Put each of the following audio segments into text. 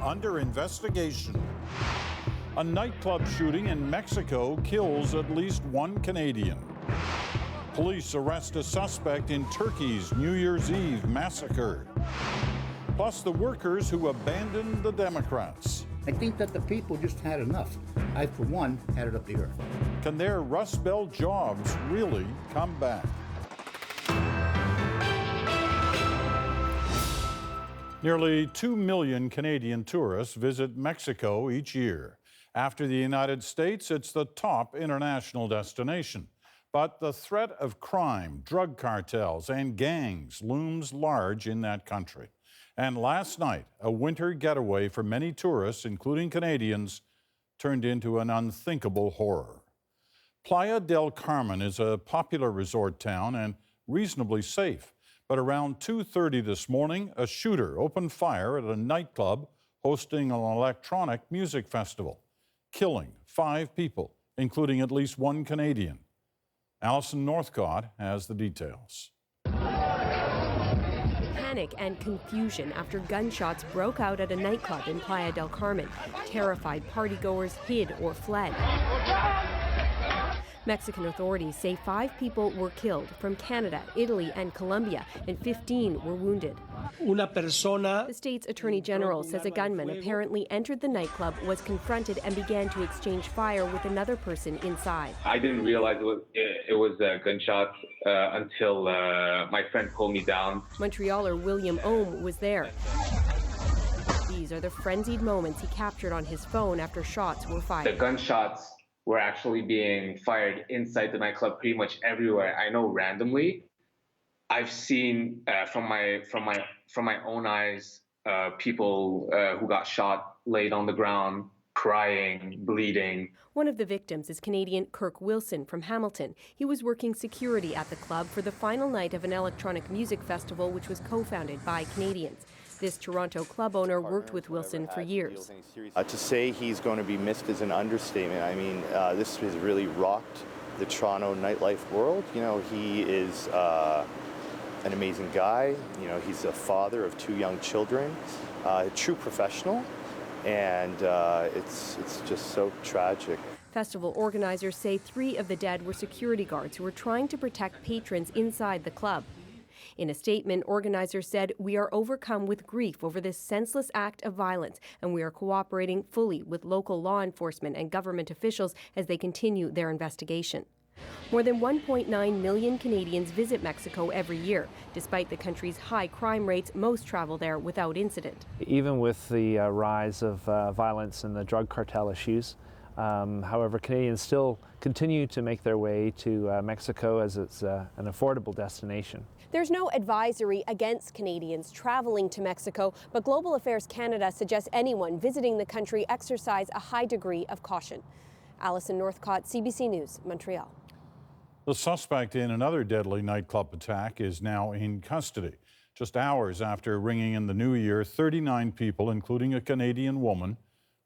under investigation. A nightclub shooting in Mexico kills at least one Canadian. Police arrest a suspect in Turkey's New Year's Eve massacre. Plus, the workers who abandoned the Democrats. I think that the people just had enough. I, for one, had it up the earth. Can their Rust Belt jobs really come back? Nearly 2 million Canadian tourists visit Mexico each year. After the United States, it's the top international destination. But the threat of crime, drug cartels, and gangs looms large in that country. And last night, a winter getaway for many tourists, including Canadians, turned into an unthinkable horror. Playa del Carmen is a popular resort town and reasonably safe. But around 2:30 this morning, a shooter opened fire at a nightclub hosting an electronic music festival, killing 5 people, including at least one Canadian. Alison Northcott has the details. Panic and confusion after gunshots broke out at a nightclub in Playa del Carmen. Terrified partygoers hid or fled. Mexican authorities say 5 people were killed from Canada, Italy, and Colombia, and 15 were wounded. The state's attorney general says a gunman apparently entered the nightclub, was confronted, and began to exchange fire with another person inside. I didn't realize it was a gunshot until my friend pulled me down. Montrealer William Ohm was there. These are the frenzied moments he captured on his phone after shots were fired. The gunshots were actually being fired inside the nightclub pretty much everywhere. I know randomly. I've seen from my own eyes people who got shot laid on the ground, crying, bleeding. One of the victims is Canadian Kirk Wilson from Hamilton. He was working security at the club for the final night of an electronic music festival which was co-founded by Canadians. This Toronto club owner worked with Wilson for years. To say he's going to be missed is an understatement. I mean, this has really rocked the Toronto nightlife world. You know, he is an amazing guy. You know, he's a father of 2 young children, a true professional, and it's just so tragic. Festival organizers say 3 of the dead were security guards who were trying to protect patrons inside the club. In a statement, organizers said, "We are overcome with grief over this senseless act of violence, and we are cooperating fully with local law enforcement and government officials as they continue their investigation." More than 1.9 million Canadians visit Mexico every year. Despite the country's high crime rates, most travel there without incident. Even with the rise of violence and the drug cartel issues, however, Canadians still continue to make their way to Mexico as it's an affordable destination. There's no advisory against Canadians traveling to Mexico, but Global Affairs Canada suggests anyone visiting the country exercise a high degree of caution. Alison Northcott, CBC News, Montreal. The suspect in another deadly nightclub attack is now in custody. Just hours after ringing in the new year, 39 people, including a Canadian woman,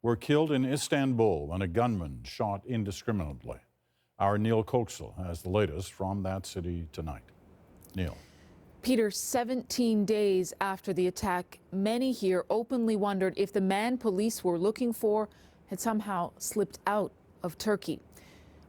were killed in Istanbul when a gunman shot indiscriminately. Our Neil Coxell has the latest from that city tonight. Neil. Peter, 17 days after the attack, many here openly wondered if the man police were looking for had somehow slipped out of Turkey.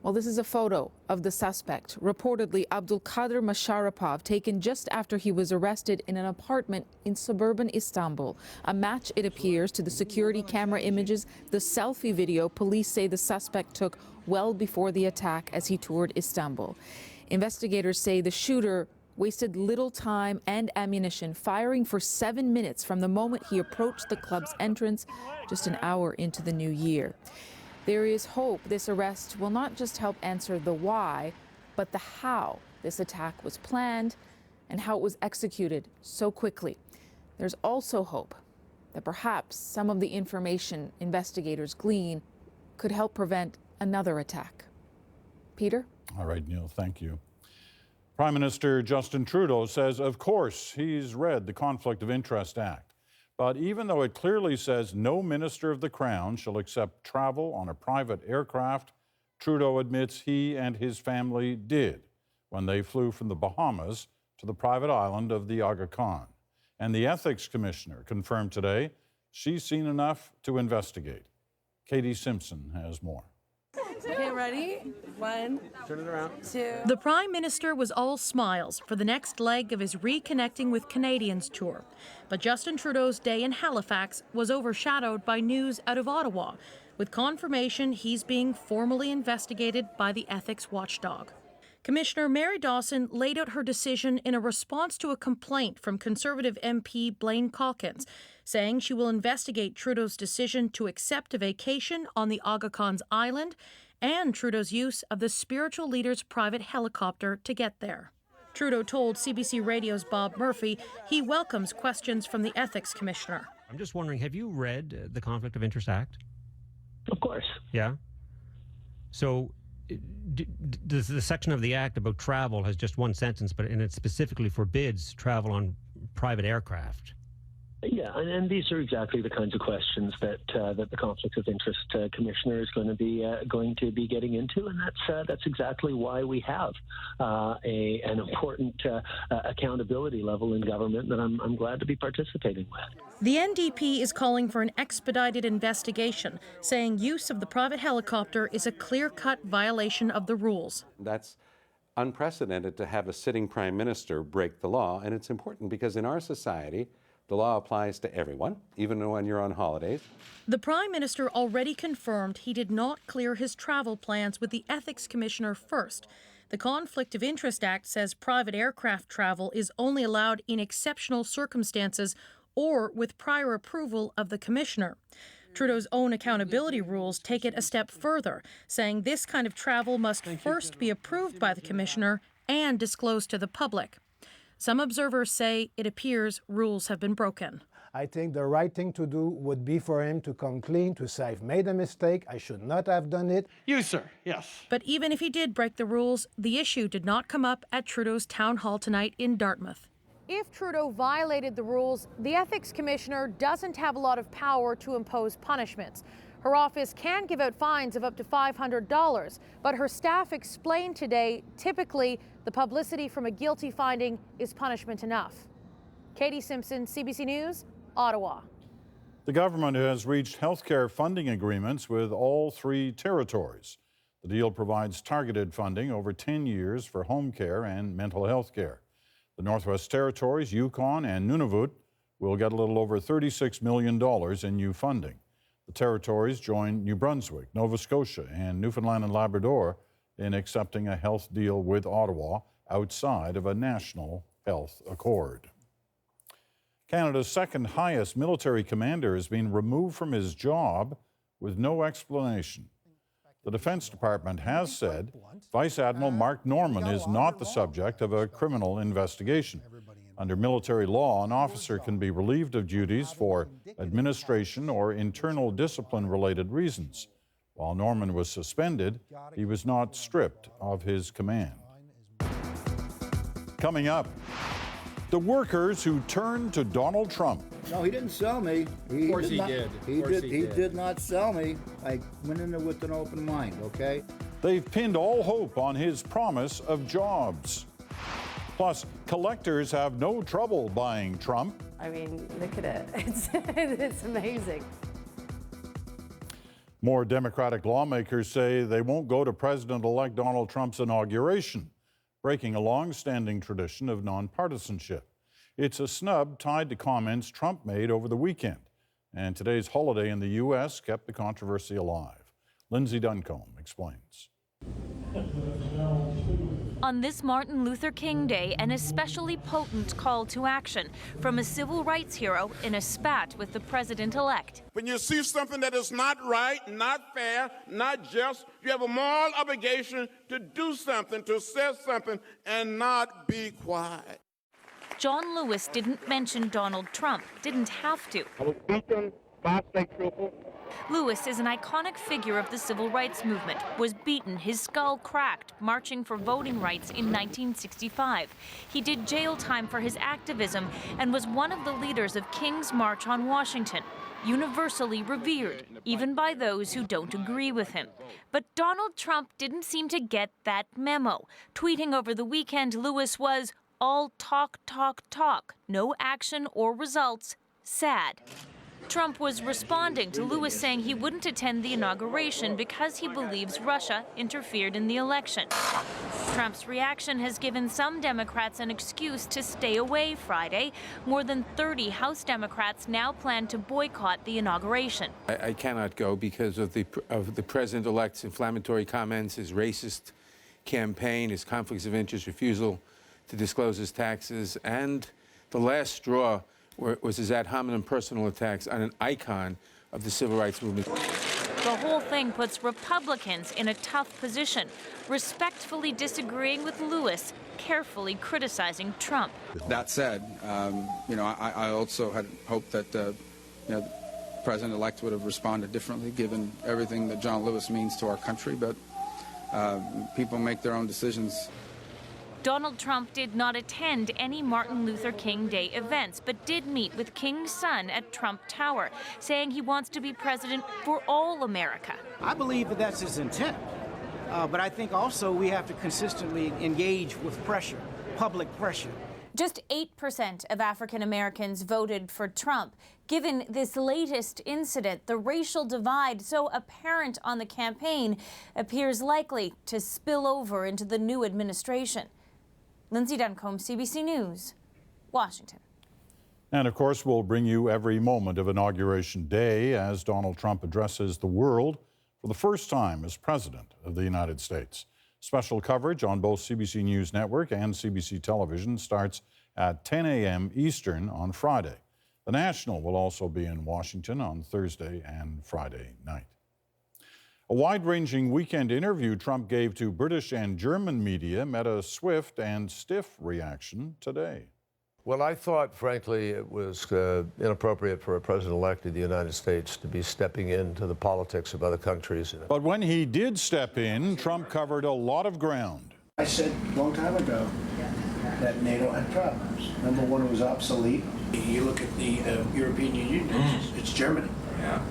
Well, this is a photo of the suspect, reportedly Abdulkadir Masharapov, taken just after he was arrested in an apartment in suburban Istanbul. A match, it appears, to the security camera images, the selfie video police say the suspect took well before the attack as he toured Istanbul. Investigators say the shooter wasted little time and ammunition, firing for 7 minutes from the moment he approached the club's entrance just an hour into the new year. There is hope this arrest will not just help answer the why, but the how this attack was planned and how it was executed so quickly. There's also hope that perhaps some of the information investigators glean could help prevent another attack. Peter? All right, Neil, thank you. Prime Minister Justin Trudeau says, of course, he's read the Conflict of Interest Act. But even though it clearly says no minister of the Crown shall accept travel on a private aircraft, Trudeau admits he and his family did when they flew from the Bahamas to the private island of the Aga Khan. And the Ethics Commissioner confirmed today she's seen enough to investigate. Katie Simpson has more. Okay, ready? 1, turn it around. 2. The Prime Minister was all smiles for the next leg of his Reconnecting with Canadians tour. But Justin Trudeau's day in Halifax was overshadowed by news out of Ottawa, with confirmation he's being formally investigated by the ethics watchdog. Commissioner Mary Dawson laid out her decision in a response to a complaint from Conservative MP Blaine Calkins, saying she will investigate Trudeau's decision to accept a vacation on the Aga Khan's Island and Trudeau's use of the spiritual leader's private helicopter to get there. Trudeau told CBC Radio's Bob Murphy he welcomes questions from the ethics commissioner. I'm just wondering, have you read the Conflict of Interest Act? Of course. Yeah? So does the section of the Act about travel has just one sentence, and it specifically forbids travel on private aircraft? Yeah, and these are exactly the kinds of questions that the Conflict of Interest Commissioner is going to be getting into, and that's exactly why we have an important accountability level in government that I'm glad to be participating with. The NDP is calling for an expedited investigation, saying use of the private helicopter is a clear-cut violation of the rules. That's unprecedented to have a sitting Prime Minister break the law, and it's important because in our society, the law applies to everyone, even when you're on holidays. The Prime Minister already confirmed he did not clear his travel plans with the Ethics Commissioner first. The Conflict of Interest Act says private aircraft travel is only allowed in exceptional circumstances or with prior approval of the Commissioner. Trudeau's own accountability rules take it a step further, saying this kind of travel must first be approved by the Commissioner and disclosed to the public. Some observers say it appears rules have been broken. I think the right thing to do would be for him to come clean, to say, I've made a mistake, I should not have done it. You, sir, yes. But even if he did break the rules, the issue did not come up at Trudeau's town hall tonight in Dartmouth. If Trudeau violated the rules, the Ethics Commissioner doesn't have a lot of power to impose punishments. Her office can give out fines of up to $500, but her staff explained today, typically, the publicity from a guilty finding is punishment enough. Katie Simpson, CBC News, Ottawa. The government has reached healthcare funding agreements with all 3 territories. The deal provides targeted funding over 10 years for home care and mental health care. The Northwest Territories, Yukon, and Nunavut will get a little over $36 million in new funding. The territories join New Brunswick, Nova Scotia, and Newfoundland and Labrador in accepting a health deal with Ottawa outside of a national health accord. Canada's second highest military commander has been removed from his job with no explanation. The Defense Department has said Vice Admiral Mark Norman is not the subject of a criminal investigation. Under military law, an officer can be relieved of duties for administration or internal discipline-related reasons. While Norman was suspended, he was not stripped of his command. Coming up, the workers who turned to Donald Trump. No, he didn't sell me. Of course he did. He did not sell me. I went in there with an open mind, okay? They've pinned all hope on his promise of jobs. Plus, collectors have no trouble buying Trump. I mean, look at it. It's amazing. More Democratic lawmakers say they won't go to President-elect Donald Trump's inauguration, breaking a long-standing tradition of nonpartisanship. It's a snub tied to comments Trump made over the weekend, and today's holiday in the U.S. kept the controversy alive. Lindsay Duncombe explains. On this Martin Luther King Day, an especially potent call to action from a civil rights hero in a spat with the president-elect. When you see something that is not right, not fair, not just, you have a moral obligation to do something, to say something, and not be quiet. John Lewis didn't mention Donald Trump, didn't have to. Lewis is an iconic figure of the civil rights movement, was beaten, his skull cracked, marching for voting rights in 1965. He did jail time for his activism and was one of the leaders of King's March on Washington, universally revered, even by those who don't agree with him. But Donald Trump didn't seem to get that memo. Tweeting over the weekend, Lewis was all talk, talk, talk, no action or results. Sad. Trump was responding to Lewis saying he wouldn't attend the inauguration because he believes Russia interfered in the election. Trump's reaction has given some Democrats an excuse to stay away Friday. More than 30 House Democrats now plan to boycott the inauguration. I cannot go because of the president-elect's inflammatory comments, his racist campaign, his conflicts of interest, refusal to disclose his taxes, and the last straw was his ad hominem personal attacks on an icon of the civil rights movement. The whole thing puts Republicans in a tough position, respectfully disagreeing with Lewis, carefully criticizing Trump. That said, I also had hoped that the president-elect would have responded differently, given everything that John Lewis means to our country. But people make their own decisions. Donald Trump did not attend any Martin Luther King Day events, but did meet with King's son at Trump Tower, saying he wants to be president for all America. I believe that that's his intent, but I think also we have to consistently engage with pressure, public pressure. Just 8% of African Americans voted for Trump. Given this latest incident, the racial divide so apparent on the campaign appears likely to spill over into the new administration. Lindsay Duncombe, CBC News, Washington. And of course, we'll bring you every moment of Inauguration Day as Donald Trump addresses the world for the first time as President of the United States. Special coverage on both CBC News Network and CBC Television starts at 10 a.m. Eastern on Friday. The National will also be in Washington on Thursday and Friday night. A wide-ranging weekend interview Trump gave to British and German media met a swift and stiff reaction today. Well, I thought, frankly, it was inappropriate for a president-elect of the United States to be stepping into the politics of other countries. But when he did step in, Trump covered a lot of ground. I said a long time ago that NATO had problems. Number one, it was obsolete. You look at the European Union, it's Germany.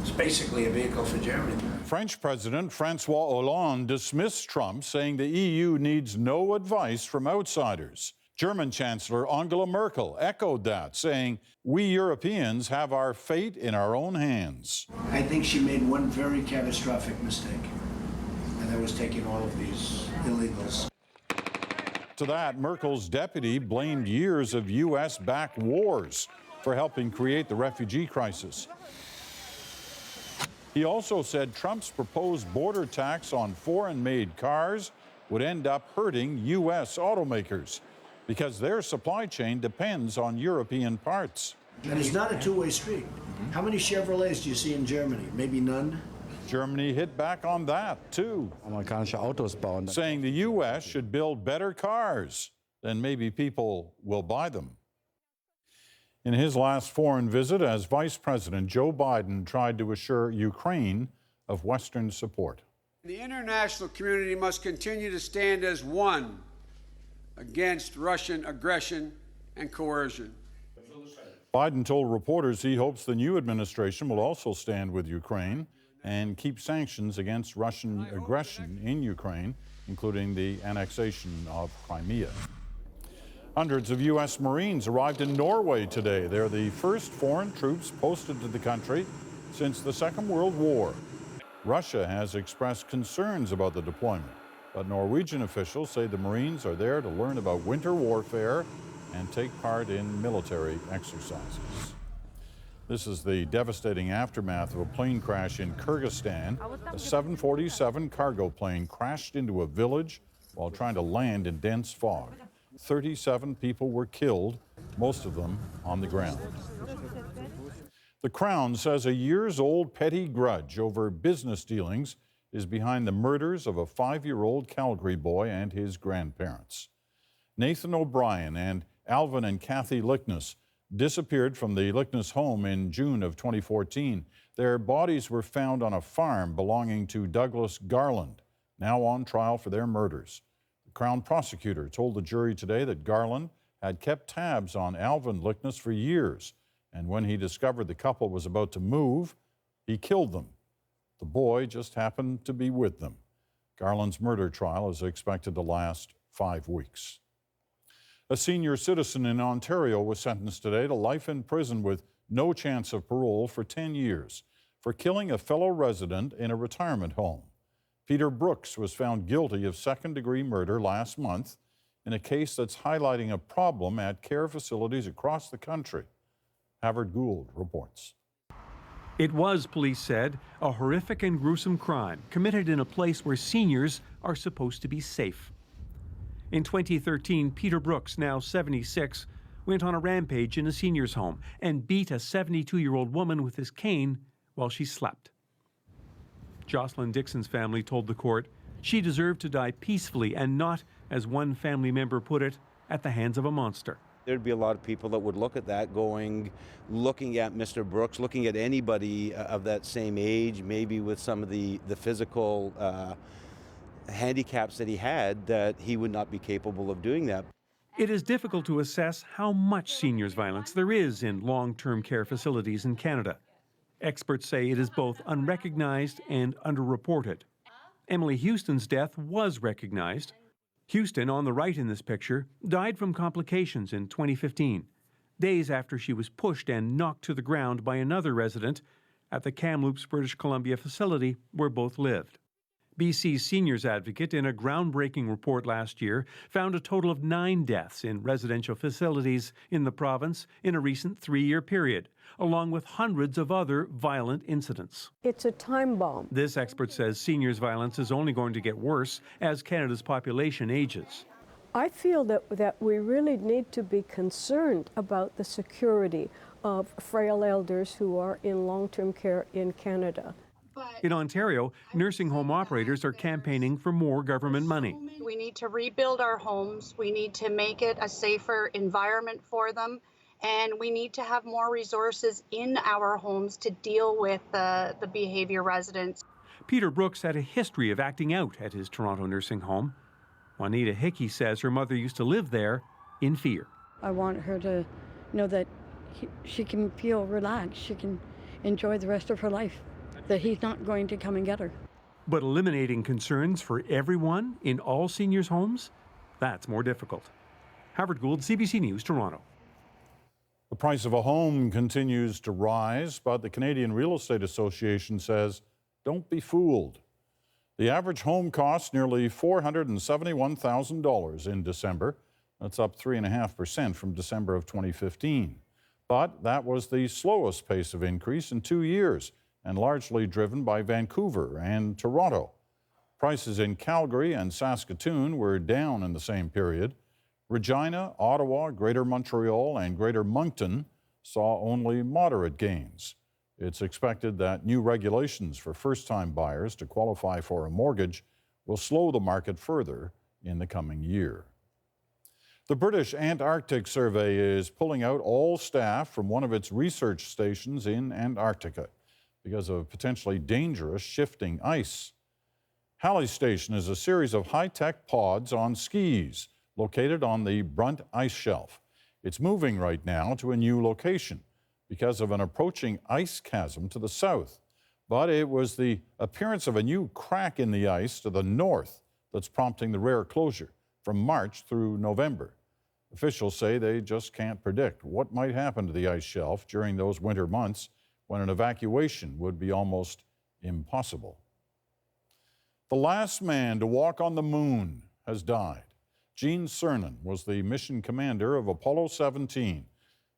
It's basically a vehicle for Germany. French President Francois Hollande dismissed Trump, saying the EU needs no advice from outsiders. German Chancellor Angela Merkel echoed that, saying, "We Europeans have our fate in our own hands." I think she made one very catastrophic mistake, and that was taking all of these illegals. To that, Merkel's deputy blamed years of U.S.-backed wars for helping create the refugee crisis. He also said Trump's proposed border tax on foreign-made cars would end up hurting U.S. automakers because their supply chain depends on European parts. And it's not a two-way street. How many Chevrolets do you see in Germany? Maybe none? Germany hit back on that, too, saying the U.S. should build better cars, then maybe people will buy them. In his last foreign visit as Vice President, Joe Biden tried to assure Ukraine of Western support. The international community must continue to stand as one against Russian aggression and coercion. Biden told reporters he hopes the new administration will also stand with Ukraine and keep sanctions against Russian aggression in Ukraine, including the annexation of Crimea. Hundreds of U.S. Marines arrived in Norway today. They're the first foreign troops posted to the country since the Second World War. Russia has expressed concerns about the deployment, but Norwegian officials say the Marines are there to learn about winter warfare and take part in military exercises. This is the devastating aftermath of a plane crash in Kyrgyzstan. A 747 cargo plane crashed into a village while trying to land in dense fog. 37 people were killed, most of them on the ground. The Crown says a years-old petty grudge over business dealings is behind the murders of a 5-year-old Calgary boy and his grandparents. Nathan O'Brien and Alvin and Kathy Lickness disappeared from the Lickness home in June of 2014. Their bodies were found on a farm belonging to Douglas Garland, now on trial for their murders. The Crown prosecutor told the jury today that Garland had kept tabs on Alvin Lickness for years, and when he discovered the couple was about to move, he killed them. The boy just happened to be with them. Garland's murder trial is expected to last 5 weeks. A senior citizen in Ontario was sentenced today to life in prison with no chance of parole for 10 years for killing a fellow resident in a retirement home. Peter Brooks was found guilty of second-degree murder last month in a case that's highlighting a problem at care facilities across the country. Howard Gould reports. It was, police said, a horrific and gruesome crime committed in a place where seniors are supposed to be safe. In 2013, Peter Brooks, now 76, went on a rampage in a senior's home and beat a 72-year-old woman with his cane while she slept. Jocelyn Dixon's family told the court she deserved to die peacefully and not, as one family member put it, at the hands of a monster. There'd be a lot of people that would look at that looking at Mr. Brooks, looking at anybody of that same age, maybe with some of the physical handicaps that he had, that he would not be capable of doing that. It is difficult to assess how much seniors violence there is in long-term care facilities in Canada. Experts say it is both unrecognized and underreported. Emily Houston's death was recognized. Houston, on the right in this picture, died from complications in 2015, days after she was pushed and knocked to the ground by another resident at the Kamloops, British Columbia facility where both lived. BC's seniors advocate, in a groundbreaking report last year, found a total of 9 deaths in residential facilities in the province in a recent 3-year period, along with hundreds of other violent incidents. It's a time bomb. This expert says seniors' violence is only going to get worse as Canada's population ages. I feel that we really need to be concerned about the security of frail elders who are in long-term care in Canada. In Ontario, nursing home operators are campaigning for more government money. We need to rebuild our homes. We need to make it a safer environment for them. And we need to have more resources in our homes to deal with the behavior residents. Peter Brooks had a history of acting out at his Toronto nursing home. Juanita Hickey says her mother used to live there in fear. I want her to know that she can feel relaxed. She can enjoy the rest of her life, that he's not going to come and get her. But eliminating concerns for everyone in all seniors' homes, that's more difficult. Howard Gould, CBC News, Toronto. The price of a home continues to rise, but the Canadian Real Estate Association says, don't be fooled. The average home cost nearly $471,000 in December. That's up 3.5% from December of 2015. But that was the slowest pace of increase in 2 years, and largely driven by Vancouver and Toronto. Prices in Calgary and Saskatoon were down in the same period. Regina, Ottawa, Greater Montreal, and Greater Moncton saw only moderate gains. It's expected that new regulations for first-time buyers to qualify for a mortgage will slow the market further in the coming year. The British Antarctic Survey is pulling out all staff from one of its research stations in Antarctica because of potentially dangerous shifting ice. Halley Station is a series of high-tech pods on skis located on the Brunt ice shelf. It's moving right now to a new location because of an approaching ice chasm to the south. But it was the appearance of a new crack in the ice to the north that's prompting the rare closure from March through November. Officials say they just can't predict what might happen to the ice shelf during those winter months when an evacuation would be almost impossible. The last man to walk on the moon has died. Gene Cernan was the mission commander of Apollo 17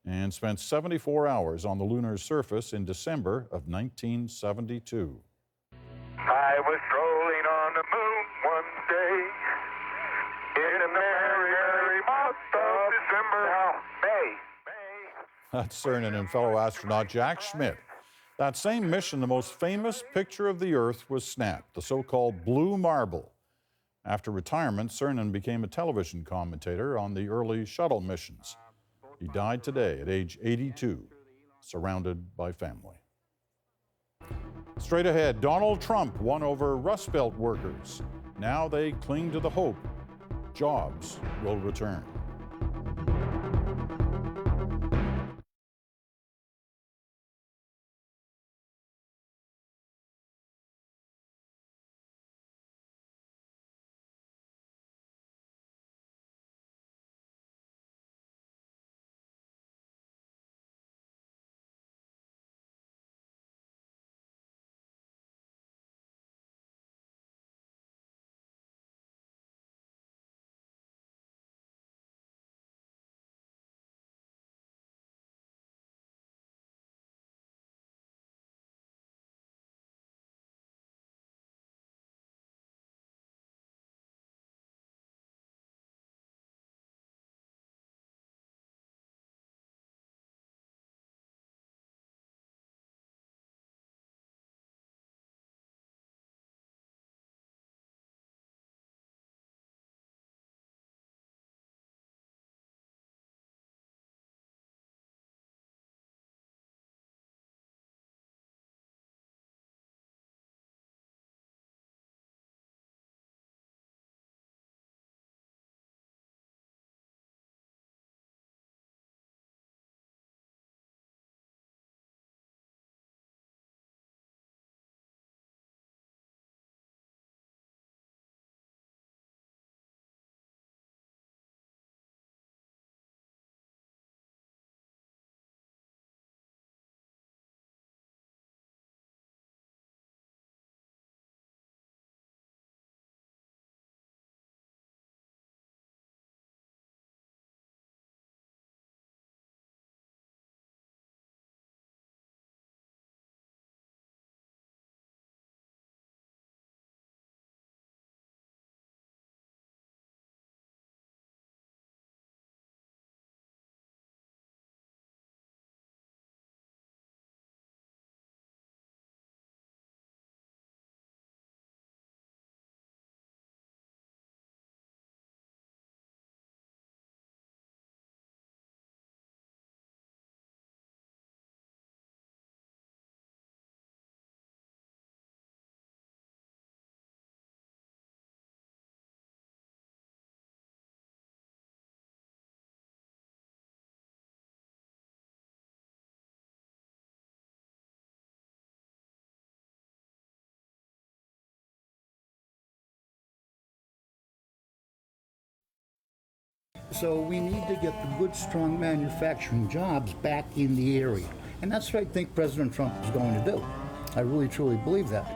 and spent 74 hours on the lunar surface in December of 1972. I was strolling on the moon one day in a merry, merry month of December. Now, May. That's Cernan and fellow astronaut Jack Schmitt. That same mission, the most famous picture of the Earth was snapped, the so-called blue marble. After retirement, Cernan became a television commentator on the early shuttle missions. He died today at age 82, surrounded by family. Straight ahead, Donald Trump won over Rust Belt workers. Now they cling to the hope jobs will return. So we need to get the good, strong manufacturing jobs back in the area. And that's what I think President Trump is going to do. I really, truly believe that.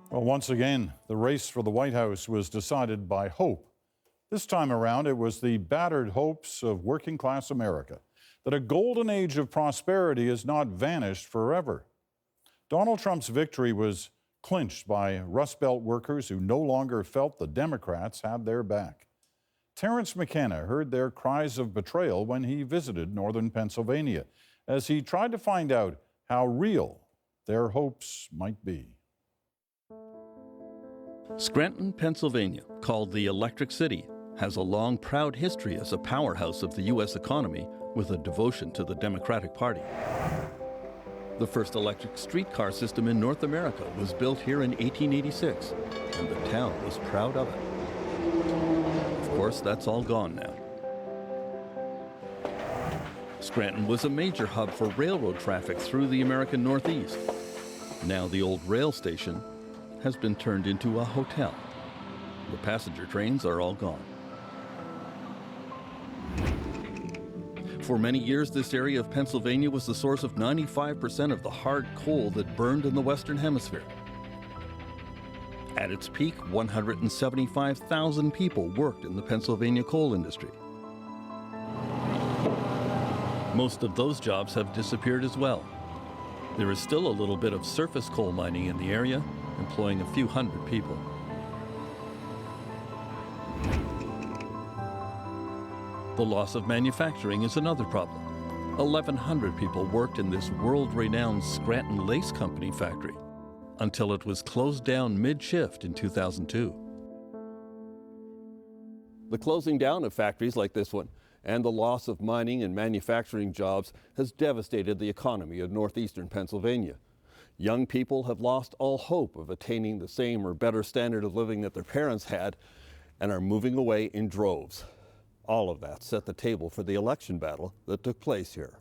Well, once again, the race for the White House was decided by hope. This time around, it was the battered hopes of working-class America that a golden age of prosperity has not vanished forever. Donald Trump's victory was clinched by Rust Belt workers who no longer felt the Democrats had their back. Terrence McKenna heard their cries of betrayal when he visited northern Pennsylvania, as he tried to find out how real their hopes might be. Scranton, Pennsylvania, called the Electric City, has a long, proud history as a powerhouse of the U.S. economy with a devotion to the Democratic Party. The first electric streetcar system in North America was built here in 1886, and the town was proud of it. Of course, that's all gone now. Scranton was a major hub for railroad traffic through the American Northeast. Now the old rail station has been turned into a hotel. The passenger trains are all gone. For many years, this area of Pennsylvania was the source of 95% of the hard coal that burned in the Western Hemisphere. At its peak, 175,000 people worked in the Pennsylvania coal industry. Most of those jobs have disappeared as well. There is still a little bit of surface coal mining in the area, employing a few hundred people. The loss of manufacturing is another problem. 1,100 people worked in this world-renowned Scranton Lace Company factory until it was closed down mid-shift in 2002. The closing down of factories like this one and the loss of mining and manufacturing jobs has devastated the economy of northeastern Pennsylvania. Young people have lost all hope of attaining the same or better standard of living that their parents had and are moving away in droves. All of that set the table for the election battle that took place here.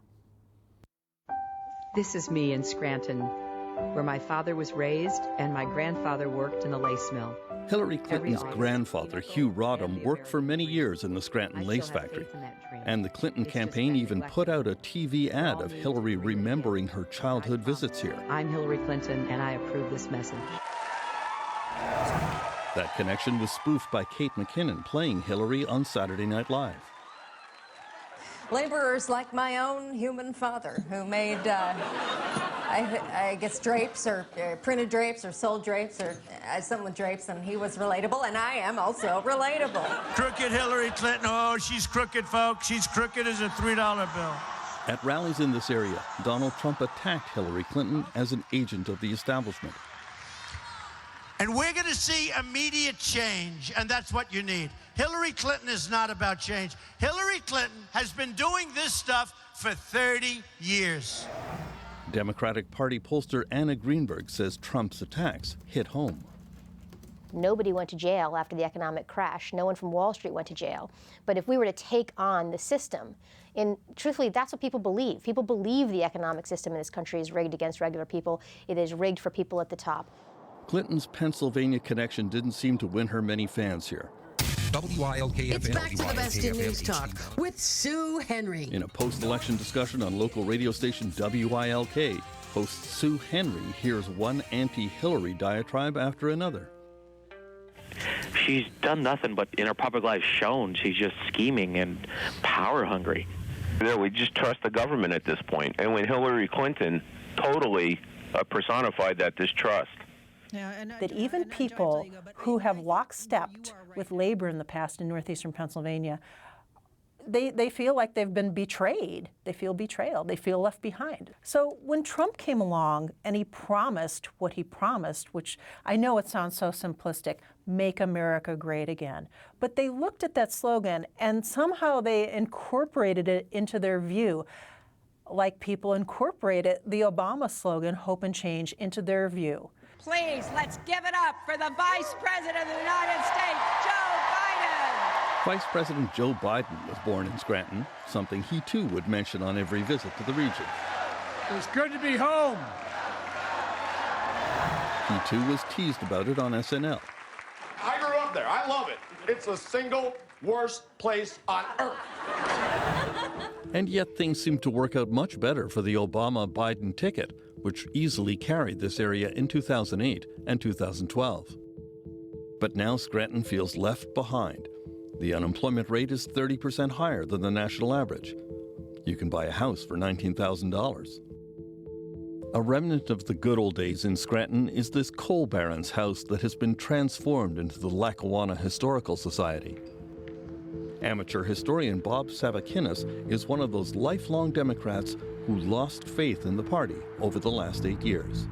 This is me in Scranton, where my father was raised and my grandfather worked in a lace mill. Hillary Clinton's grandfather, Hugh Rodham, worked for many years in the Scranton Lace Factory. And the Clinton campaign even put out a TV ad of Hillary remembering her childhood visits here. I'm Hillary Clinton, and I approve this message. That connection was spoofed by Kate McKinnon playing Hillary on Saturday Night Live. Laborers like my own human father who made, I guess, drapes or printed drapes or sold drapes or something with drapes, and he was relatable, and I am also relatable. Crooked Hillary Clinton, oh, she's crooked, folks. She's crooked as a $3 bill. At rallies in this area, Donald Trump attacked Hillary Clinton as an agent of the establishment. And we're going to see immediate change, and that's what you need. Hillary Clinton is not about change. Hillary Clinton has been doing this stuff for 30 years. Democratic Party pollster Anna Greenberg says Trump's attacks hit home. Nobody went to jail after the economic crash. No one from Wall Street went to jail. But if we were to take on the system, and truthfully, that's what people believe. People believe the economic system in this country is rigged against regular people. It is rigged for people at the top. Clinton's Pennsylvania connection didn't seem to win her many fans here. WILK-FM. It's back to the best in news talk with Sue Henry. In a post-election discussion on local radio station WILK, host Sue Henry hears one anti-Hillary diatribe after another. She's done nothing but in her public life shown she's just scheming and power hungry. We just trust the government at this point. And when Hillary Clinton totally personified that distrust. That even people who have lockstepped with labor in the past in northeastern Pennsylvania, they feel like they've been betrayed. They feel betrayal. They feel left behind. So when Trump came along and he promised what he promised, which I know it sounds so simplistic, make America great again, but they looked at that slogan and somehow they incorporated it into their view, like people incorporated the Obama slogan, hope and change, into their view. Please, let's give it up for the Vice President of the United States, Joe Biden. Vice President Joe Biden was born in Scranton, something he too would mention on every visit to the region. It's good to be home. He too was teased about it on SNL. I grew up there. I love it. It's a single worst place on earth. And yet things seem to work out much better for the Obama-Biden ticket, which easily carried this area in 2008 and 2012. But now Scranton feels left behind. The unemployment rate is 30% higher than the national average. You can buy a house for $19,000. A remnant of the good old days in Scranton is this coal baron's house that has been transformed into the Lackawanna Historical Society. Amateur historian Bob Savakinis is one of those lifelong Democrats who lost faith in the party over the last 8 years.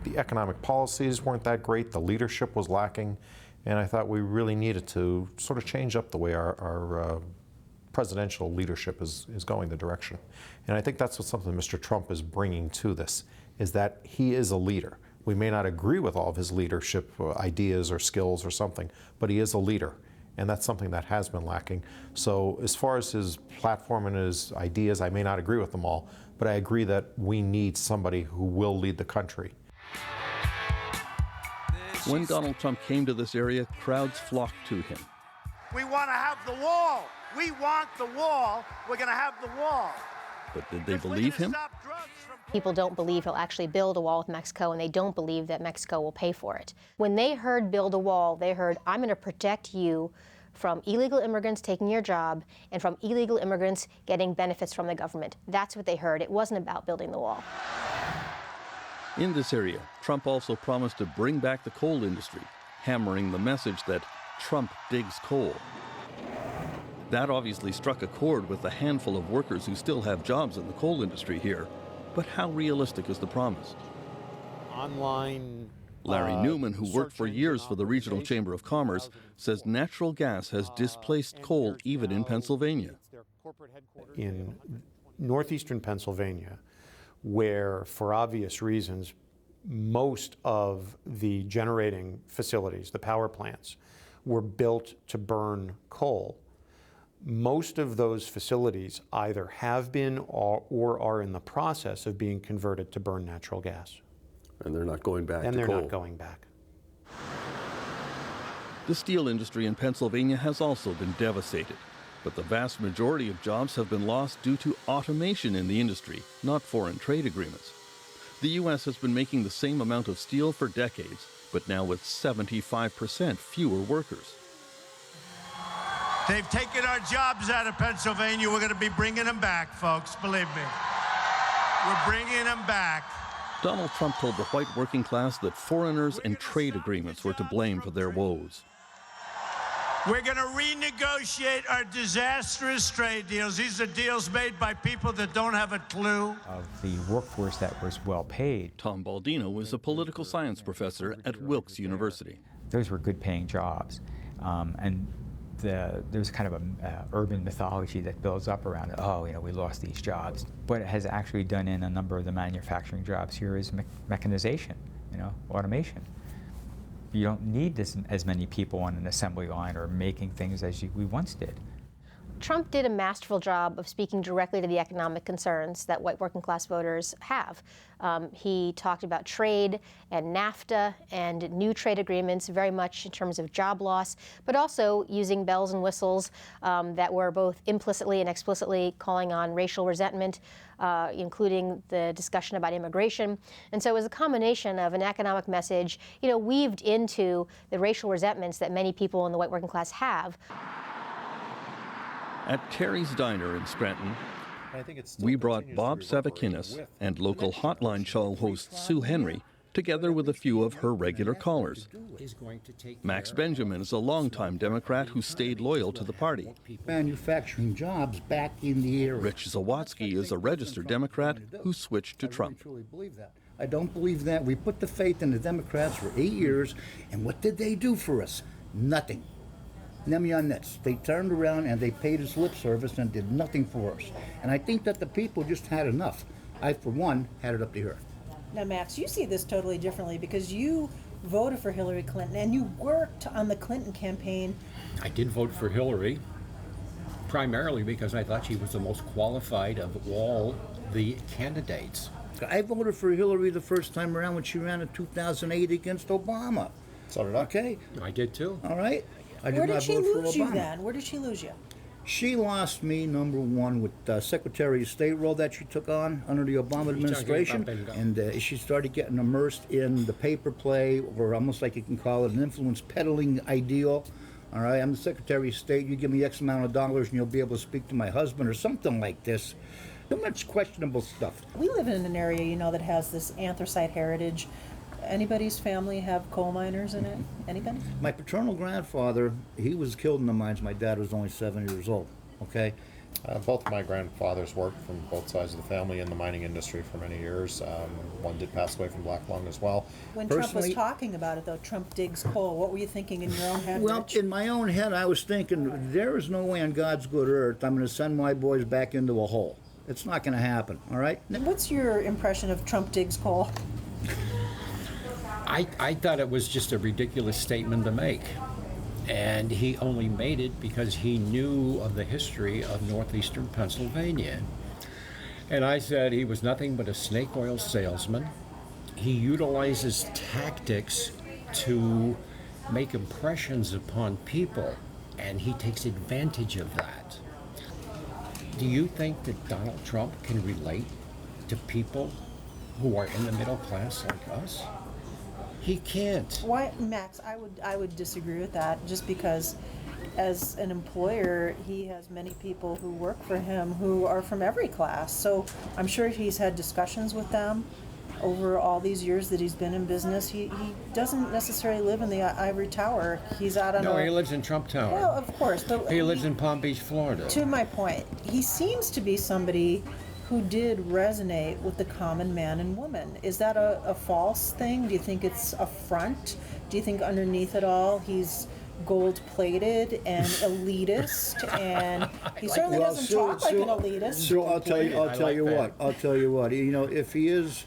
The economic policies weren't that great, the leadership was lacking, and I thought we really needed to sort of change up the way our presidential leadership is going the direction. And I think that's what something Mr. Trump is bringing to this, is that he is a leader. We may not agree with all of his leadership ideas or skills or something, but he is a leader. And that's something that has been lacking. So as far as his platform and his ideas, I may not agree with them all, but I agree that we need somebody who will lead the country. When Donald Trump came to this area, crowds flocked to him. We want to have the wall. We want the wall. We're going to have the wall. But did they believe him? People don't believe he'll actually build a wall with Mexico, and they don't believe that Mexico will pay for it. When they heard build a wall, they heard, I'm going to protect you from illegal immigrants taking your job and from illegal immigrants getting benefits from the government. That's what they heard. It wasn't about building the wall. In this area, Trump also promised to bring back the coal industry, hammering the message that Trump digs coal. That obviously struck a chord with the handful of workers who still have jobs in the coal industry here. But how realistic is the promise? Online. Larry Newman, who worked for years for the Regional Chamber of Commerce, says natural gas has displaced coal even in Pennsylvania. In northeastern Pennsylvania, where, for obvious reasons, most of the generating facilities, the power plants, were built to burn coal, most of those facilities either have been or are in the process of being converted to burn natural gas. And they're not going back to coal. And they're not going back. The steel industry in Pennsylvania has also been devastated, but the vast majority of jobs have been lost due to automation in the industry, not foreign trade agreements. The U.S. has been making the same amount of steel for decades, but now with 75% fewer workers. They've taken our jobs out of Pennsylvania. We're going to be bringing them back, folks. Believe me. We're bringing them back. Donald Trump told the white working class that foreigners and trade agreements were to blame for their woes. We're going to renegotiate our disastrous trade deals. These are deals made by people that don't have a clue. Of the workforce that was well paid. Tom Baldino was a political science professor at Wilkes University. Those were good paying jobs. And there's kind of an urban mythology that builds up around it. Oh, we lost these jobs. What it has actually done in a number of the manufacturing jobs here is mechanization, automation. You don't need as many people on an assembly line or making things as we once did. Trump did a masterful job of speaking directly to the economic concerns that white working class voters have. He talked about trade and NAFTA and new trade agreements very much in terms of job loss, but also using bells and whistles that were both implicitly and explicitly calling on racial resentment, including the discussion about immigration. And so it was a combination of an economic message, weaved into the racial resentments that many people in the white working class have. At Terry's Diner in Scranton, we brought Bob Savakinis and local Hotline show host Sue Henry together with a few of her regular callers. Max Benjamin is a longtime Democrat who stayed loyal to the party. Manufacturing jobs back in the area. Rich Zawatsky is a registered Democrat who switched to Trump. I don't believe that. We put the faith in the Democrats for 8 years, and what did they do for us? Nothing. Nemionets. They turned around and they paid us lip service and did nothing for us. And I think that the people just had enough. I, for one, had it up to here. Now, Max, you see this totally differently because you voted for Hillary Clinton and you worked on the Clinton campaign. I did vote for Hillary primarily because I thought she was the most qualified of all the candidates. I voted for Hillary the first time around when she ran in 2008 against Obama. So did I. Okay. I did too. All right. I did Where not did she vote for lose you Obama. then? Where did she lose you? She lost me, number one, with the Secretary of State role that she took on under the Obama administration. And she started getting immersed in the paper play, or almost like you can call it an influence peddling ideal. All right, I'm the Secretary of State. You give me X amount of dollars and you'll be able to speak to my husband or something like this. Too much questionable stuff. We live in an area, you know, that has this anthracite heritage. Anybody's family have coal miners in it? Anybody? My paternal grandfather, he was killed in the mines. My dad was only 7 years old, okay? Both of my grandfathers worked from both sides of the family in the mining industry for many years. One did pass away from black lung as well. When Trump was talking about it, though, Trump digs coal, what were you thinking in your own head, Well, Rich? in my own head, I was thinking, there is no way on God's good earth I'm going to send my boys back into a hole. It's not going to happen, all right? What's your impression of Trump digs coal? I thought it was just a ridiculous statement to make. And he only made it because he knew of the history of northeastern Pennsylvania. And I said he was nothing but a snake oil salesman. He utilizes tactics to make impressions upon people, and he takes advantage of that. Do you think that Donald Trump can relate to people who are in the middle class like us? He can't. Why, Max, I would disagree with that, just because as an employer, he has many people who work for him who are from every class. So I'm sure he's had discussions with them over all these years that he's been in business. He doesn't necessarily live in the ivory tower. He's out on No, he lives in Trump Tower. Well, of course. But he lives in Palm Beach, Florida. To my point, he seems to be somebody who did resonate with the common man and woman. Is that a false thing? Do you think it's a front? Do you think underneath it all he's gold-plated and elitist? And he certainly doesn't talk like an elitist. So I'll tell you what. You know, if he is,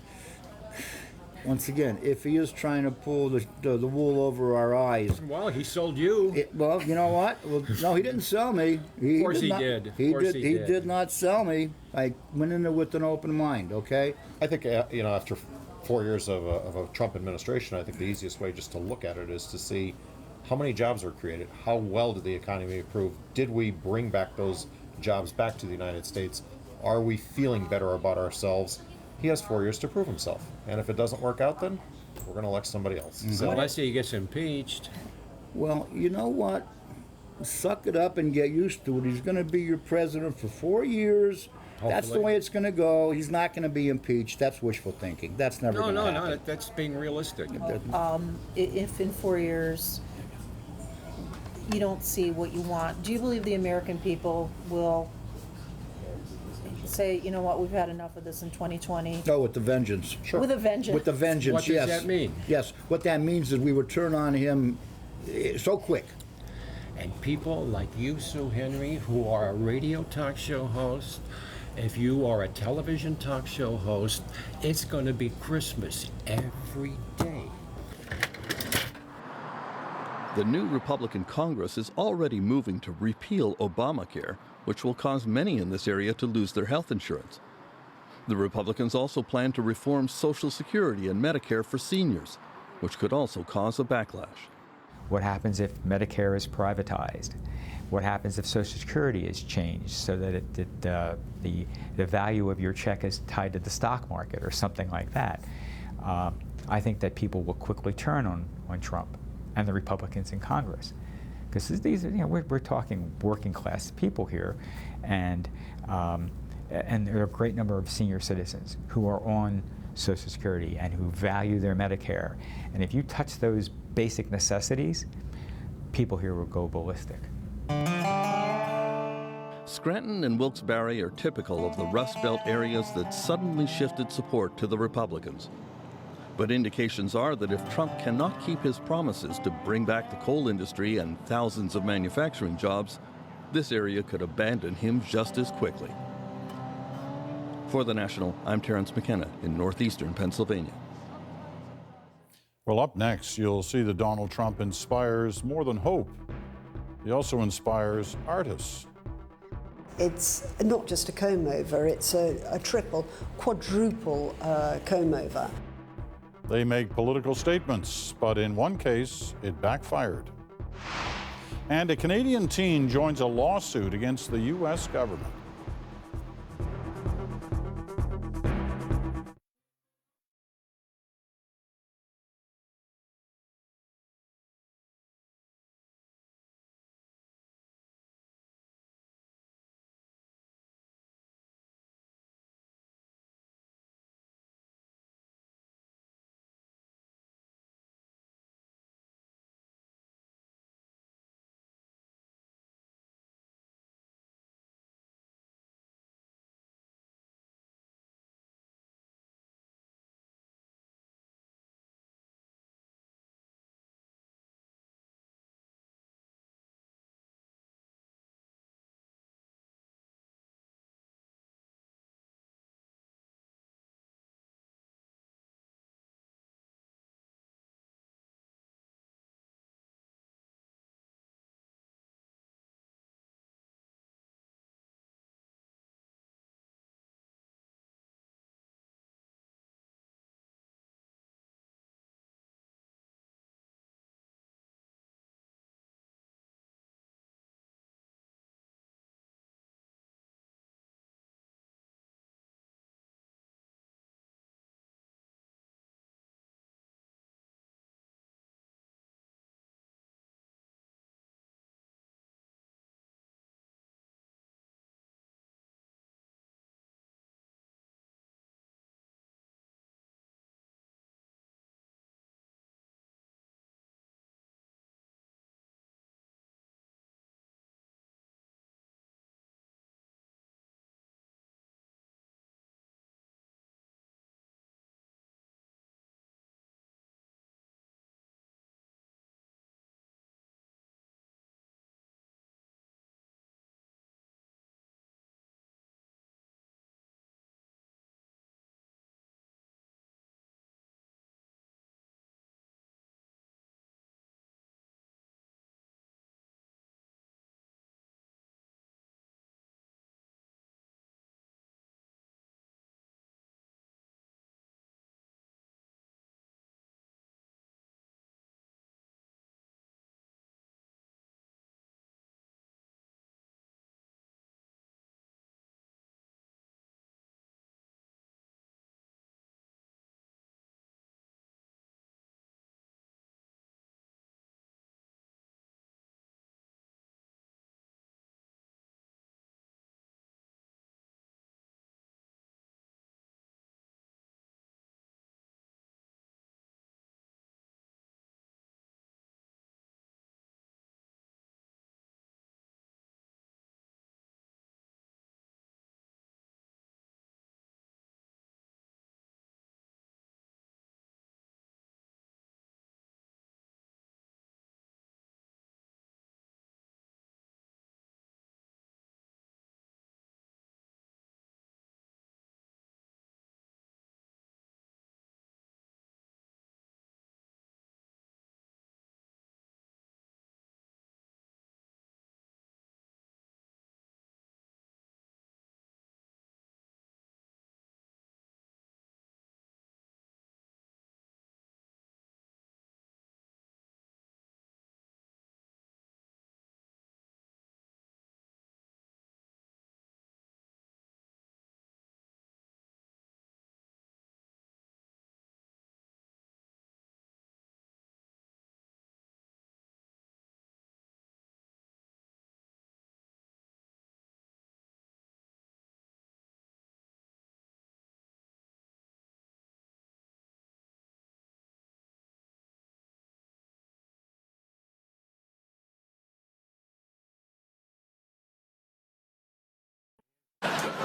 once again, if he is trying to pull the wool over our eyes. Well, he sold you. Well, you know what? Well, no, he didn't sell me. Of course he did. He did not sell me. I went in there with an open mind, okay? I think, you know, after 4 years of a Trump administration, I think the easiest way just to look at it is to see how many jobs were created, how well did the economy improve, did we bring back those jobs back to the United States, are we feeling better about ourselves? He has 4 years to prove himself, and if it doesn't work out, then we're going to elect somebody else. Mm-hmm. So, unless he gets impeached. Well, you know what? Suck it up and get used to it. He's going to be your president for 4 years. Hopefully. That's the way it's going to go. He's not going to be impeached. That's wishful thinking. That's never going to happen. No, that's being realistic. If in 4 years you don't see what you want, do you believe the American people will say, you know what, we've had enough of this in 2020? No, with the vengeance. Sure. With a vengeance. With the vengeance, what yes. What does that mean? Yes, what that means is we would turn on him so quick. And people like you, Sue Henry, who are a radio talk show host, if you are a television talk show host, it's going to be Christmas every day. The new Republican Congress is already moving to repeal Obamacare, which will cause many in this area to lose their health insurance. The Republicans also plan to reform Social Security and Medicare for seniors, which could also cause a backlash. What happens if Medicare is privatized? What happens if Social Security is changed so that the value of your check is tied to the stock market or something like that? I think that people will quickly turn on Trump and the Republicans in Congress, because these, we're talking working class people here, and there are a great number of senior citizens who are on Social Security and who value their Medicare. And if you touch those basic necessities, people here will go ballistic. Scranton and Wilkes-Barre are typical of the Rust Belt areas that suddenly shifted support to the Republicans. But indications are that if Trump cannot keep his promises to bring back the coal industry and thousands of manufacturing jobs, this area could abandon him just as quickly. For The National, I'm Terrence McKenna in northeastern Pennsylvania. Well, up next, you'll see that Donald Trump inspires more than hope. He also inspires artists. It's not just a comb-over, it's a triple, quadruple comb-over. They make political statements, but in one case, it backfired. And a Canadian teen joins a lawsuit against the U.S. government.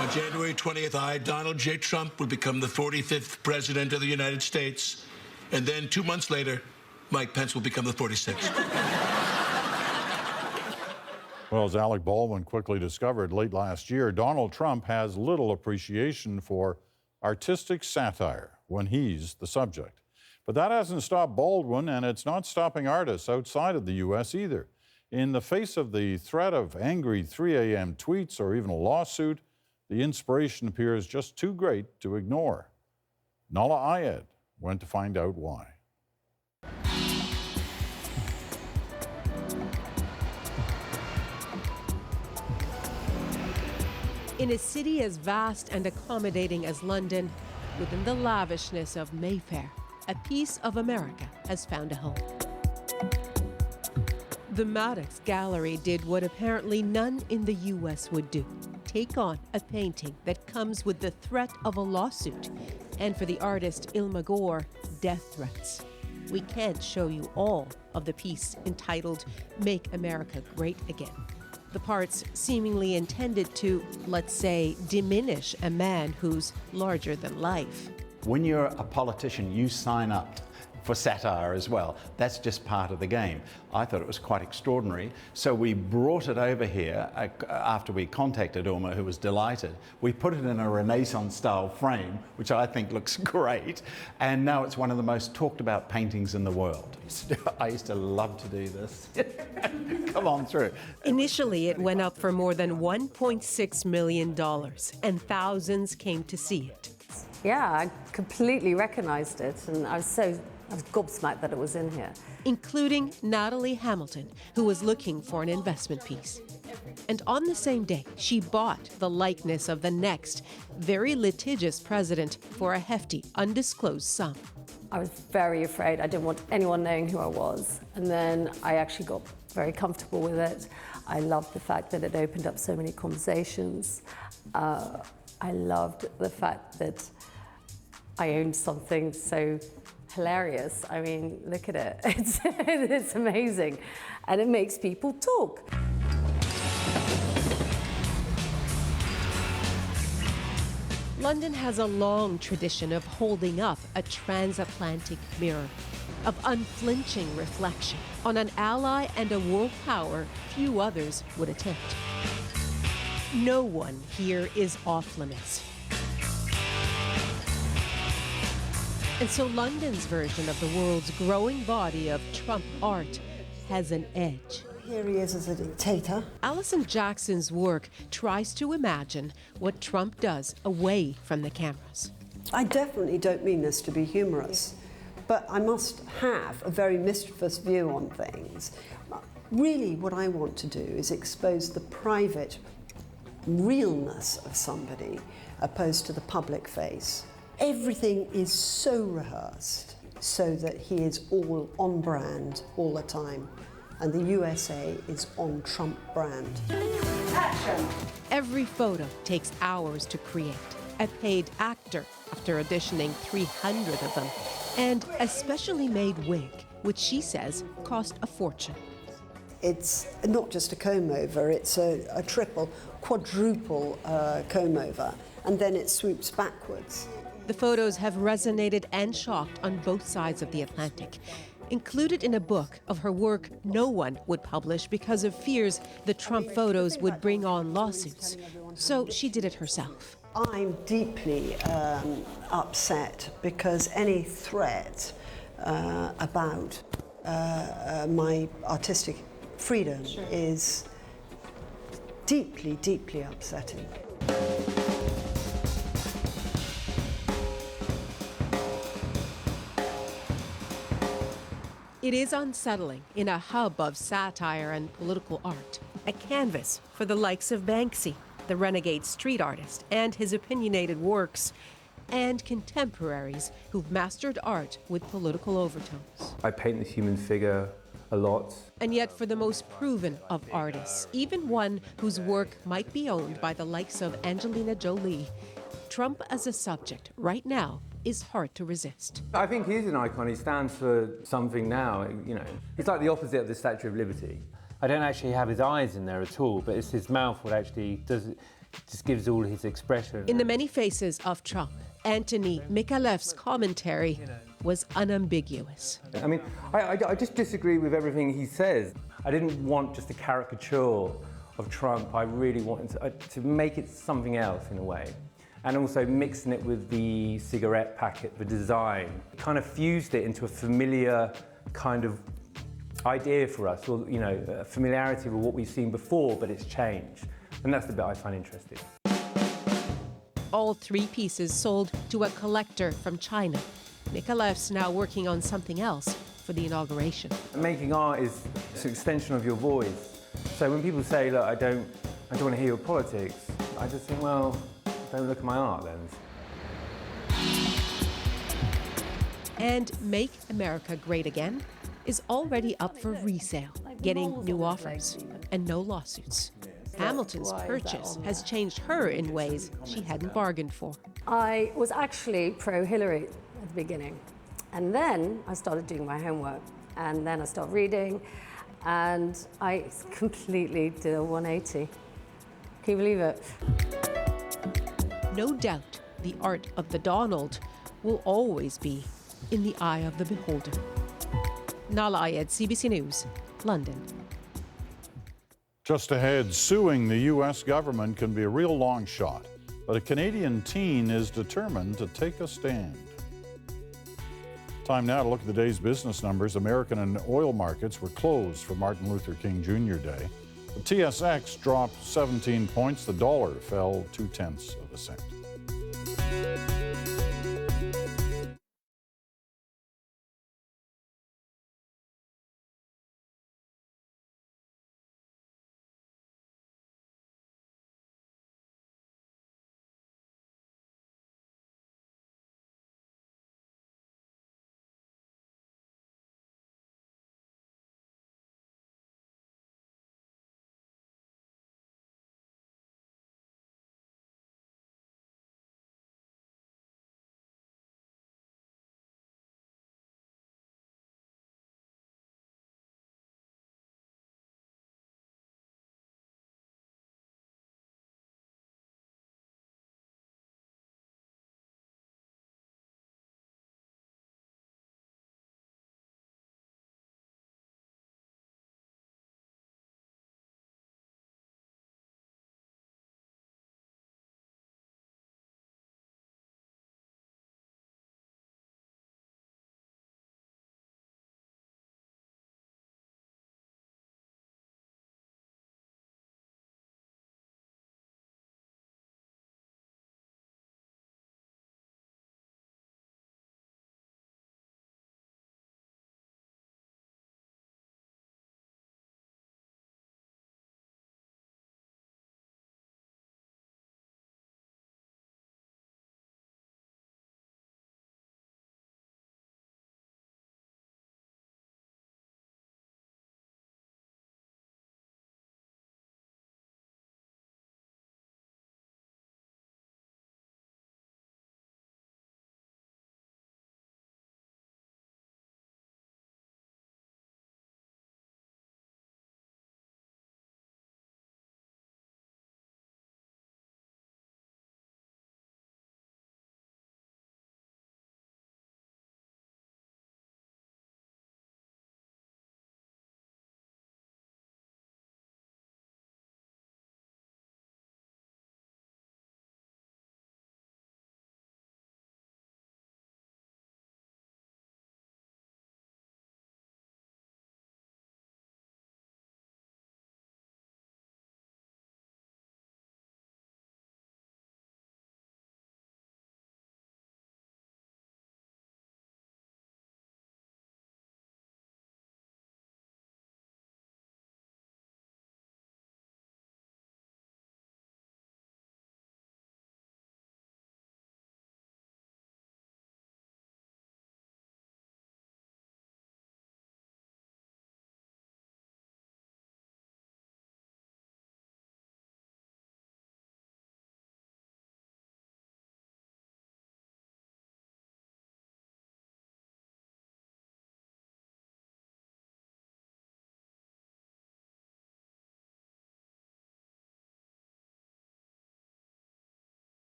On January 20th, I, Donald J. Trump, will become the 45th President of the United States. And then 2 months later, Mike Pence will become the 46th. Well, as Alec Baldwin quickly discovered late last year, Donald Trump has little appreciation for artistic satire when he's the subject. But that hasn't stopped Baldwin, and it's not stopping artists outside of the U.S. either. In the face of the threat of angry 3 a.m. tweets or even a lawsuit, the inspiration appears just too great to ignore. Nala Ayed went to find out why. In a city as vast and accommodating as London, within the lavishness of Mayfair, a piece of America has found a home. The Maddox Gallery did what apparently none in the U.S. would do: take on a painting that comes with the threat of a lawsuit, and for the artist Ilma Gore, death threats. We can't show you all of the piece entitled "Make America Great Again." The parts seemingly intended to, let's say, diminish a man who's larger than life. When you're a politician, you sign up for satire as well. That's just part of the game. I thought it was quite extraordinary. So we brought it over here after we contacted Ilma, who was delighted. We put it in a Renaissance-style frame, which I think looks great. And now it's one of the most talked about paintings in the world. I used to love to do this. Come on through. Initially, it went up for more than $1.6 million, and thousands came to see it. Yeah, I completely recognized it, and I was gobsmacked that it was in here. Including Natalie Hamilton, who was looking for an investment piece. And on the same day, she bought the likeness of the next, very litigious president for a hefty, undisclosed sum. I was very afraid. I didn't want anyone knowing who I was. And then I actually got very comfortable with it. I loved the fact that it opened up so many conversations. I loved the fact that I owned something so hilarious. I mean, look at it. It's amazing. And it makes people talk. London has a long tradition of holding up a transatlantic mirror, of unflinching reflection on an ally and a world power few others would attempt. No one here is off limits. And so London's version of the world's growing body of Trump art has an edge. Here he is as a dictator. Alison Jackson's work tries to imagine what Trump does away from the cameras. I definitely don't mean this to be humorous, but I must have a very mischievous view on things. Really, what I want to do is expose the private realness of somebody opposed to the public face. Everything is so rehearsed so that he is all on brand all the time. And the USA is on Trump brand. Action! Every photo takes hours to create. A paid actor after auditioning 300 of them. And a specially made wig, which she says cost a fortune. It's not just a comb over, it's a triple, quadruple comb over. And then it swoops backwards. The photos have resonated and shocked on both sides of the Atlantic. Included in a book of her work no one would publish because of fears the Trump photos would bring on lawsuits. So she did it herself. I'm deeply upset because any threat about my artistic freedom is deeply, deeply upsetting. It is unsettling in a hub of satire and political art, a canvas for the likes of Banksy, the renegade street artist, and his opinionated works, and contemporaries who've mastered art with political overtones. I paint the human figure a lot. And yet for the most proven of artists, even one whose work might be owned by the likes of Angelina Jolie, Trump as a subject right now is hard to resist. I think he's an icon. He stands for something now, you know. He's like the opposite of the Statue of Liberty. I don't actually have his eyes in there at all, but it's his mouth what actually does it, just gives all his expression. In the many faces of Trump, Anthony Micallef's commentary was unambiguous. I mean, I just disagree with everything he says. I didn't want just a caricature of Trump. I really wanted to make it something else in a way. And also mixing it with the cigarette packet, the design. Kind of fused it into a familiar kind of idea for us, or, you know, a familiarity with what we've seen before, but it's changed. And that's the bit I find interesting. All three pieces sold to a collector from China. Micallef's now working on something else for the inauguration. Making art is an extension of your voice. So when people say, look, I don't want to hear your politics, I just think, well, don't look at my art then. And Make America Great Again is already up for resale, getting new offers and no lawsuits. Hamilton's purchase has changed her in ways she hadn't bargained for. I was actually pro-Hillary at the beginning. And then I started doing my homework. And then I started reading. And I completely did a 180. Can you believe it? No doubt the art of the Donald will always be in the eye of the beholder. Nala Ayed, CBC News, London. Just ahead, suing the U.S. government can be a real long shot, but a Canadian teen is determined to take a stand. Time now to look at the day's business numbers. American and oil markets were closed for Martin Luther King Jr. Day. The TSX dropped 17 points. The dollar fell 0.2 cents.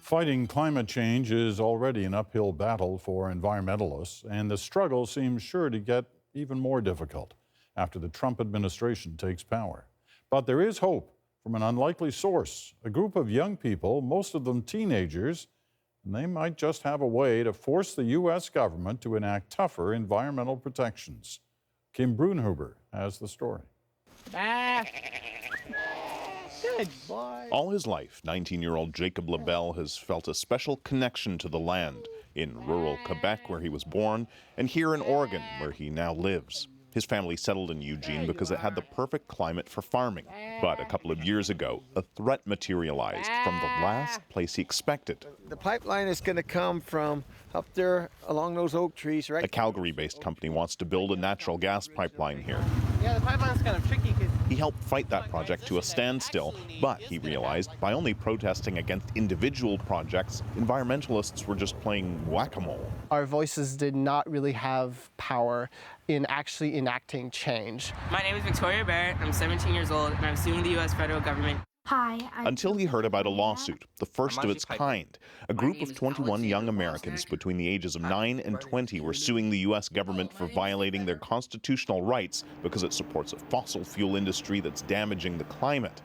Fighting climate change is already an uphill battle for environmentalists, and the struggle seems sure to get even more difficult after the Trump administration takes power. But there is hope from an unlikely source, a group of young people, most of them teenagers, and they might just have a way to force the U.S. government to enact tougher environmental protections. Kim Brunhuber has the story. Good boy. All his life, 19-year-old Jacob Lebel has felt a special connection to the land, in rural Quebec, where he was born, and here in Oregon, where he now lives. His family settled in Eugene because it had the perfect climate for farming. But a couple of years ago, a threat materialized from the last place he expected. The pipeline is going to come from up there along those oak trees, right? A Calgary-based company wants to build a natural gas pipeline here. Yeah, the pipeline's kind of tricky. He helped fight that project to a standstill, but he realized by only protesting against individual projects, environmentalists were just playing whack-a-mole. Our voices did not really have power in actually enacting change. My name is Victoria Barrett. I'm 17 years old, and I'm suing the U.S. federal government. Hi. Until he heard about a lawsuit, the first of its kind. A group of 21 young Americans between the ages of 9 and 20 were suing the U.S. government for violating their constitutional rights because it supports a fossil fuel industry that's damaging the climate.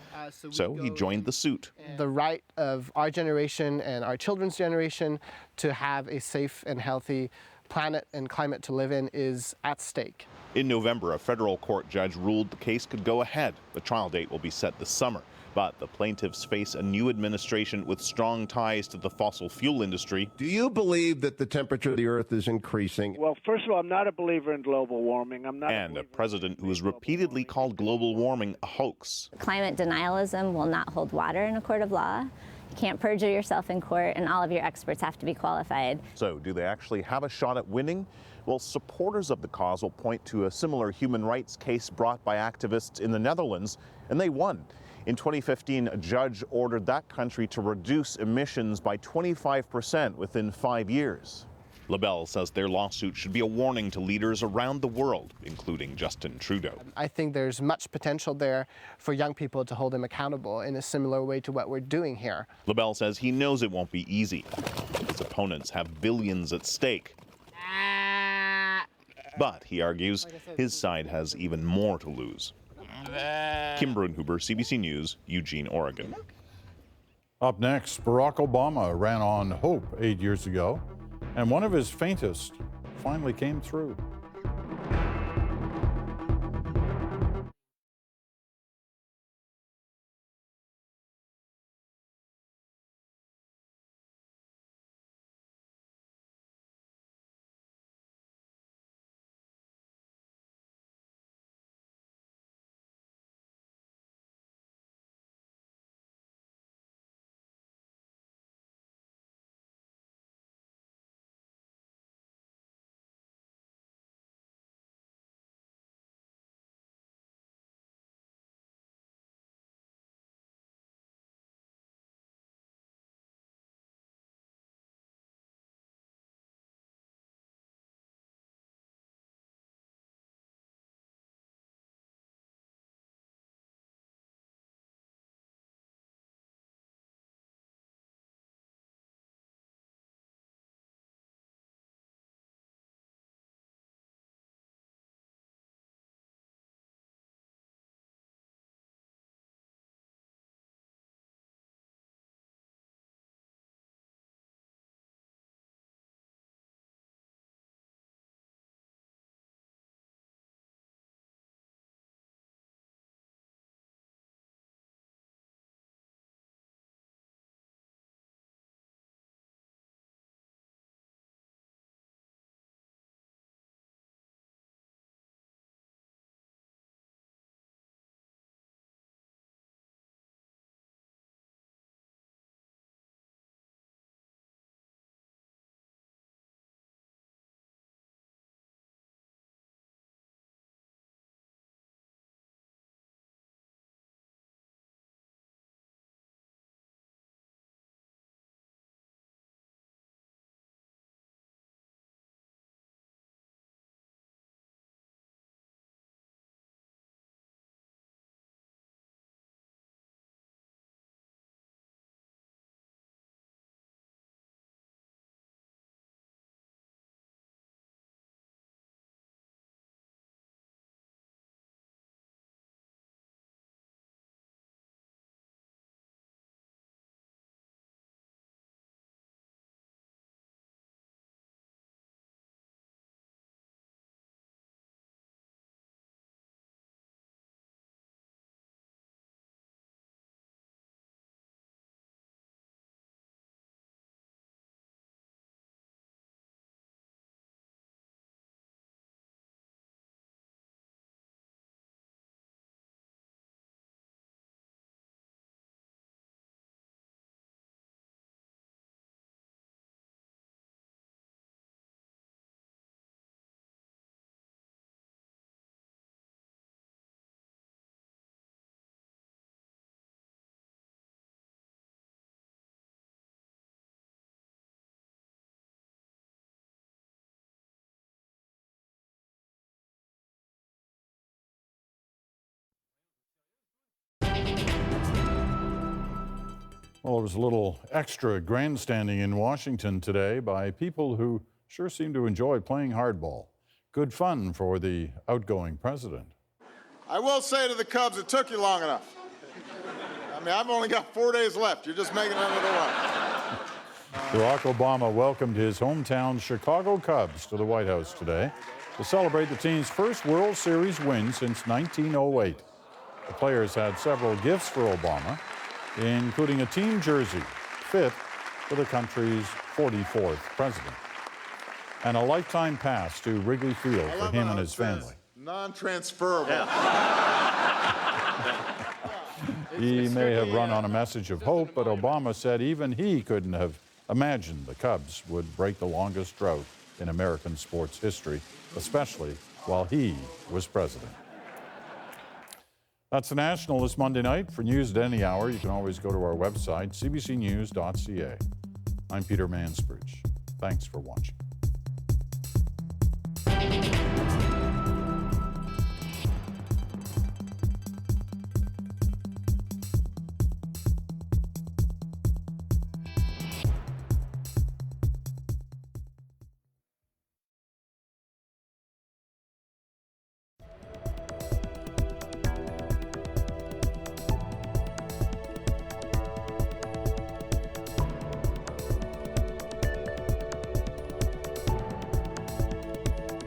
So he joined the suit. The right of our generation and our children's generation to have a safe and healthy planet and climate to live in is at stake. In November, a federal court judge ruled the case could go ahead. The trial date will be set this summer. But the plaintiffs face a new administration with strong ties to the fossil fuel industry. Do you believe that the temperature of the Earth is increasing? Well, first of all, I'm not a believer in global warming. And a president who has repeatedly called global warming a hoax. Climate denialism will not hold water in a court of law. You can't perjure yourself in court, and all of your experts have to be qualified. So do they actually have a shot at winning? Well, supporters of the cause will point to a similar human rights case brought by activists in the Netherlands, and they won. In 2015, a judge ordered that country to reduce emissions by 25% within 5 years. Lebel says their lawsuit should be a warning to leaders around the world, including Justin Trudeau. I think there's much potential there for young people to hold him accountable in a similar way to what we're doing here. Lebel says he knows it won't be easy. His opponents have billions at stake. But, he argues, his side has even more to lose. Kim Brunhuber, CBC News, Eugene, Oregon. Up next, Barack Obama ran on hope 8 years ago, and one of his faintest finally came through. Well, there was a little extra grandstanding in Washington today by people who sure seem to enjoy playing hardball. Good fun for the outgoing president. I will say to the Cubs, it took you long enough. I mean, I've only got 4 days left. You're just making another one. Barack Obama welcomed his hometown Chicago Cubs to the White House today to celebrate the team's first World Series win since 1908. The players had several gifts for Obama, including a team jersey, fit for the country's 44th president, and a lifetime pass to Wrigley Field for him and his family. Non-transferable. He may have run on a message of hope, but Obama said even he couldn't have imagined the Cubs would break the longest drought in American sports history, especially while he was president. That's The National this Monday night. For news at any hour, you can always go to our website, cbcnews.ca. I'm Peter Mansbridge. Thanks for watching.